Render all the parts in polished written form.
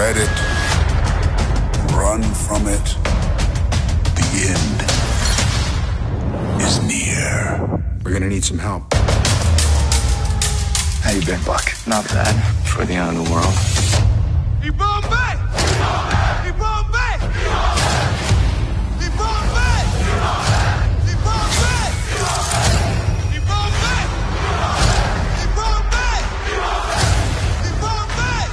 fight it, run from it, the end is near. We're gonna need some help. How you been, Buck? Not bad for the end of the world. He brought back! He brought back! He brought back! He brought back! He brought back! He brought back! He brought back! He brought back!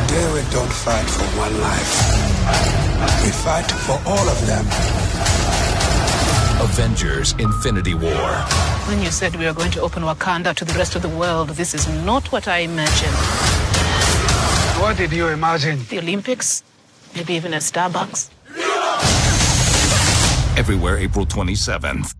Today we don't fight for one life. We fight for all of them. Avengers Infinity War. When you said we were going to open Wakanda to the rest of the world, this is not what I imagined. What did you imagine? The Olympics? Maybe even a Starbucks? Everywhere April 27th.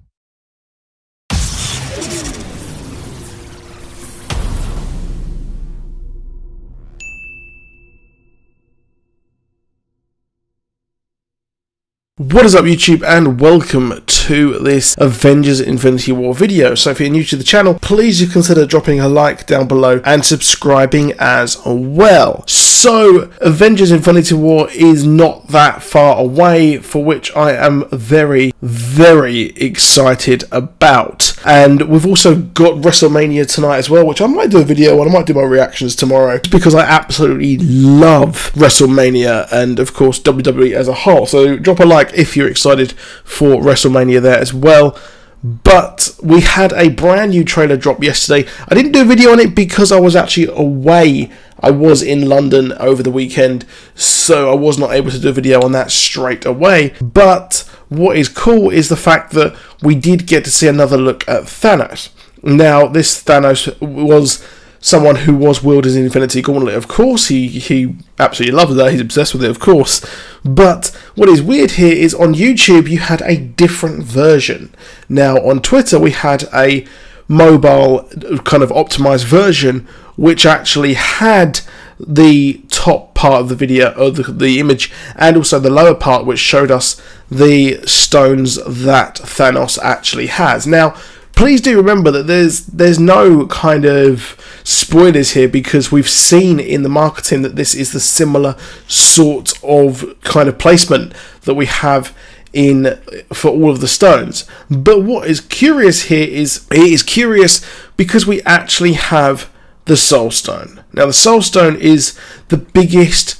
What is up YouTube, and welcome to this Avengers Infinity War video. So if you're new to the channel, please do consider dropping a like down below and subscribing as well. So Avengers Infinity War is not that far away, for which I am very excited about. And we've also got WrestleMania tonight as well, which I might do a video on. I might do my reactions tomorrow, because I absolutely love WrestleMania and of course WWE as a whole. So drop a like if you're excited for WrestleMania there as well. But we had a brand new trailer drop yesterday. I didn't do a video on it because I was actually away. I was in London over the weekend, so I was not able to do a video on that straight away. But what is cool is the fact that we did get to see another look at Thanos. Now, this Thanos was someone who was wielding the Infinity Gauntlet, of course. He absolutely loves that. He's obsessed with it, of course. But what is weird here is on YouTube, you had a different version. Now, on Twitter, we had a mobile kind of optimized version, which actually had the top part of the video, or the image, and also the lower part, which showed us the stones that Thanos actually has. Now, please do remember that there's no kind of spoilers here, because we've seen in the marketing that this is the similar sort of kind of placement that we have in for all of the stones. But what is curious here is, it is curious because we actually have the Soul Stone. Now, the Soul Stone is the biggest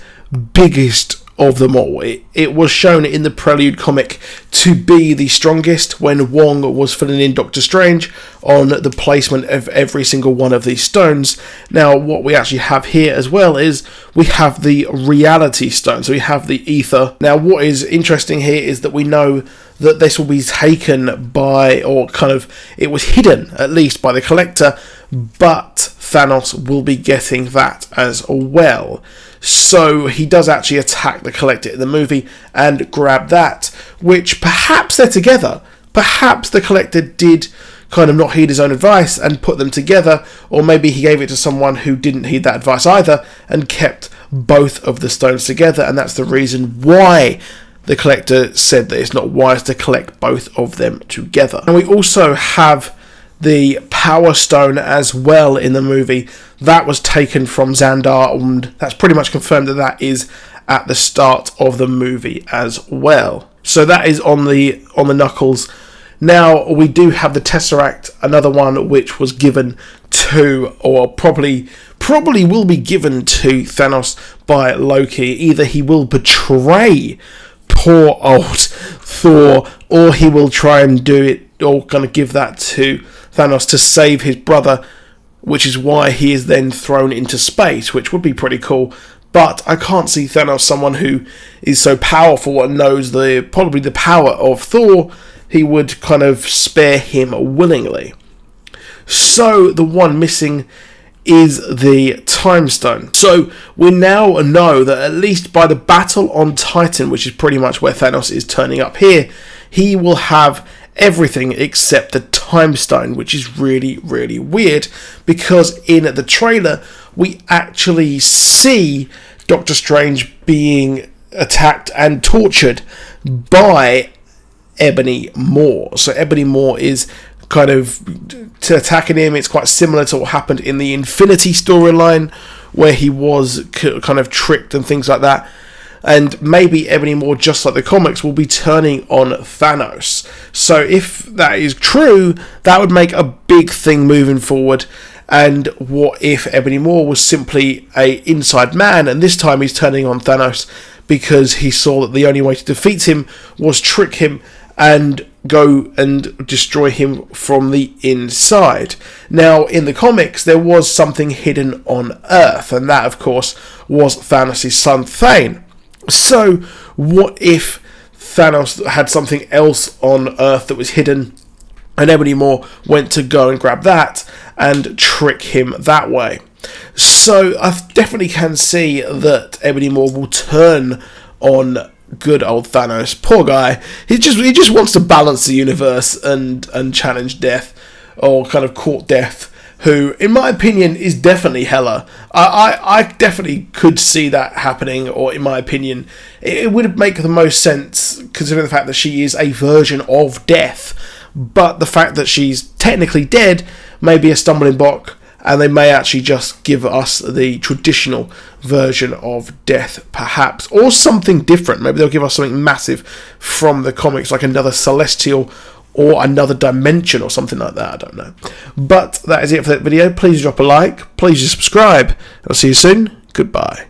of them all. It was shown in the Prelude comic to be the strongest when Wong was filling in Doctor Strange on the placement of every single one of these stones. Now, what we actually have here as well is we have the Reality Stone, so we have the Ether. Now, what is interesting here is that we know that this will be taken by, or kind of, it was hidden at least by the Collector, but Thanos will be getting that as well. So he does actually attack the Collector in the movie and grab that, which perhaps they're together. Perhaps the Collector did kind of not heed his own advice and put them together, or maybe he gave it to someone who didn't heed that advice either and kept both of the stones together, and that's the reason why the Collector said that it's not wise to collect both of them together. And we also have the Power Stone as well in the movie. That was taken from Xandar, and that's pretty much confirmed that that is at the start of the movie as well. So that is on the knuckles. Now we do have the Tesseract, another one which was given to, or probably will be given to Thanos by Loki. Either he will betray poor old Thor, or he will try and do it, or kind of give that to Thanos to save his brother, which is why he is then thrown into space, which would be pretty cool. But I can't see Thanos, someone who is so powerful and knows probably the power of Thor, he would kind of spare him willingly. So the one missing is the Time Stone. So we now know that at least by the battle on Titan, which is pretty much where Thanos is turning up here, he will have everything except the Time Stone, which is really weird, because in the trailer we actually see Doctor Strange being attacked and tortured by Ebony Maw. So Ebony Maw is kind of attacking him. It's quite similar to what happened in the Infinity storyline, where he was kind of tricked and things like that. And maybe Ebony Maw, just like the comics, will be turning on Thanos. So if that is true, that would make a big thing moving forward. And what if Ebony Maw was simply a inside man, and this time he's turning on Thanos because he saw that the only way to defeat him was trick him and go and destroy him from the inside. Now, in the comics, there was something hidden on Earth, and that, of course, was Thanos' son Thane. So, what if Thanos had something else on Earth that was hidden, and Ebony Maw went to go and grab that and trick him that way? So, I definitely can see that Ebony Maw will turn on good old Thanos. Poor guy. He just wants to balance the universe and challenge death, or kind of court death, who, in my opinion, is definitely Hela. I definitely could see that happening, or in my opinion, it would make the most sense, considering the fact that she is a version of death, but the fact that she's technically dead may be a stumbling block, and they may actually just give us the traditional version of death, perhaps, or something different. Maybe they'll give us something massive from the comics, like another celestial or another dimension or something like that. I don't know. But that is it for that video. Please drop a like. Please subscribe. I'll see you soon. Goodbye.